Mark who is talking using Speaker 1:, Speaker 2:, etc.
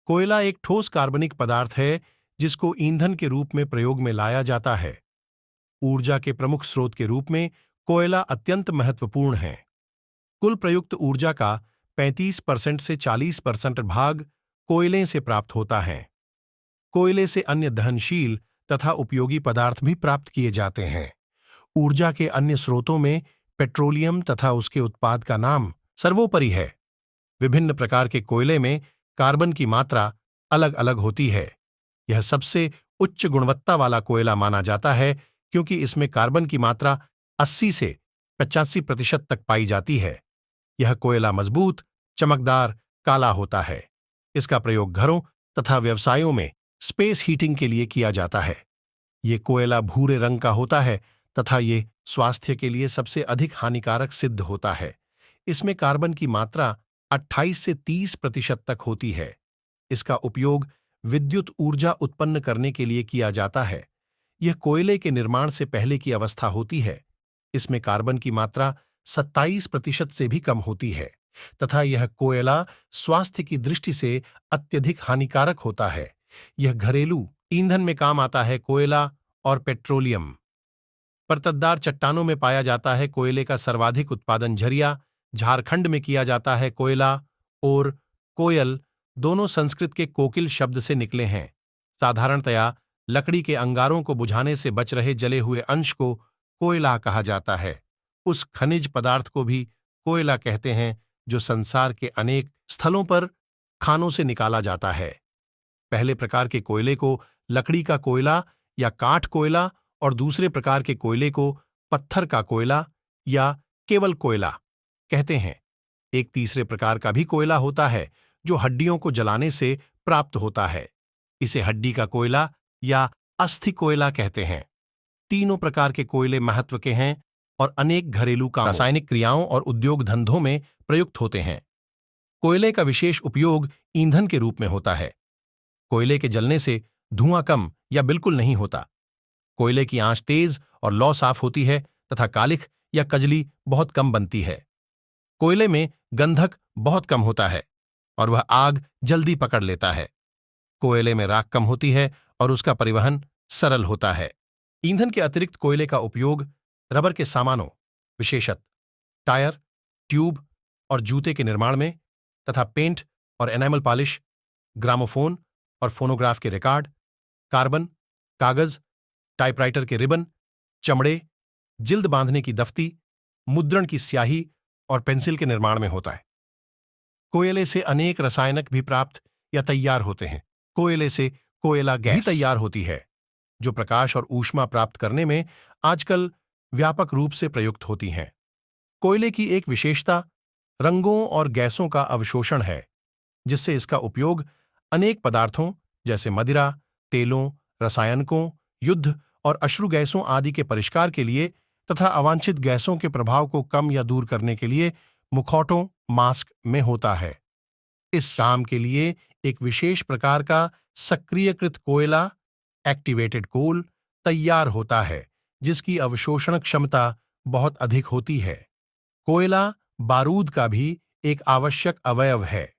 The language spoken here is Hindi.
Speaker 1: कोयला एक ठोस कार्बनिक पदार्थ है जिसको ईंधन के रूप में प्रयोग में लाया जाता है। ऊर्जा के प्रमुख स्रोत के रूप में कोयला अत्यंत महत्वपूर्ण है। कुल प्रयुक्त ऊर्जा का 35% से 40% भाग कोयले से प्राप्त होता है। कोयले से अन्य दहनशील तथा उपयोगी पदार्थ भी प्राप्त किए जाते हैं। ऊर्जा के अन्य स्रोतों में पेट्रोलियम तथा उसके उत्पाद का नाम सर्वोपरि है। विभिन्न प्रकार के कोयले में कार्बन की मात्रा अलग अलग होती है। यह सबसे उच्च गुणवत्ता वाला कोयला माना जाता है क्योंकि इसमें कार्बन की मात्रा 80 से 85% तक पाई जाती है। यह कोयला मजबूत, चमकदार, काला होता है। इसका प्रयोग घरों तथा व्यवसायों में स्पेस हीटिंग के लिए किया जाता है। ये कोयला भूरे रंग का होता है तथा ये स्वास्थ्य के लिए सबसे अधिक हानिकारक सिद्ध होता है। इसमें कार्बन की मात्रा 28 से 30% तक होती है। इसका उपयोग विद्युत ऊर्जा उत्पन्न करने के लिए किया जाता है। यह कोयले के निर्माण से पहले की अवस्था होती है। इसमें कार्बन की मात्रा 27% से भी कम होती है तथा यह कोयला स्वास्थ्य की दृष्टि से अत्यधिक हानिकारक होता है। यह घरेलू ईंधन में काम आता है। कोयला और पेट्रोलियम। परतदार चट्टानों में पाया जाता है। कोयले का सर्वाधिक उत्पादन झरिया झारखंड में किया जाता है। कोयला और कोयल दोनों संस्कृत के कोकिल शब्द से निकले हैं। साधारणतया लकड़ी के अंगारों को बुझाने से बच रहे जले हुए अंश को कोयला कहा जाता है। उस खनिज पदार्थ को भी कोयला कहते हैं जो संसार के अनेक स्थलों पर खानों से निकाला जाता है। पहले प्रकार के कोयले को लकड़ी का कोयला या काठ कोयला और दूसरे प्रकार के कोयले को पत्थर का कोयला या केवल कोयला कहते हैं। एक तीसरे प्रकार का भी कोयला होता है जो हड्डियों को जलाने से प्राप्त होता है। इसे हड्डी का कोयला या अस्थि कोयला कहते हैं। तीनों प्रकार के कोयले महत्व के हैं और अनेक घरेलू कामों, रासायनिक क्रियाओं और उद्योग धंधों में प्रयुक्त होते हैं। कोयले का विशेष उपयोग ईंधन के रूप में होता है। कोयले के जलने से धुआं कम या बिल्कुल नहीं होता। कोयले की आंच तेज और लौ साफ होती है तथा कालिख या कजली बहुत कम बनती है। कोयले में गंधक बहुत कम होता है और वह आग जल्दी पकड़ लेता है। कोयले में राख कम होती है और उसका परिवहन सरल होता है। ईंधन के अतिरिक्त कोयले का उपयोग रबर के सामानों, विशेषत टायर, ट्यूब और जूते के निर्माण में तथा पेंट और एनामल पॉलिश, ग्रामोफोन और फोनोग्राफ के रिकॉर्ड, कार्बन, कागज, टाइपराइटर के रिबन, चमड़े, जिल्द बांधने की दफ्ती, मुद्रण की स्याही और पेंसिल के निर्माण में होता है। कोयले से अनेक रसायनक भी प्राप्त या तैयार होते हैं। कोयले से कोयला गैस भी तैयार होती है जो प्रकाश और ऊष्मा प्राप्त करने में आजकल व्यापक रूप से प्रयुक्त होती हैं। कोयले की एक विशेषता रंगों और गैसों का अवशोषण है, जिससे इसका उपयोग अनेक पदार्थों जैसे मदिरा, तेलों, रसायनकों, युद्ध और अश्रु गैसों आदि के परिष्कार के लिए तथा अवांछित गैसों के प्रभाव को कम या दूर करने के लिए मुखौटों, मास्क में होता है। इस काम के लिए एक विशेष प्रकार का सक्रियकृत कोयला, एक्टिवेटेड कोल, तैयार होता है जिसकी अवशोषण क्षमता बहुत अधिक होती है। कोयला बारूद का भी एक आवश्यक अवयव है।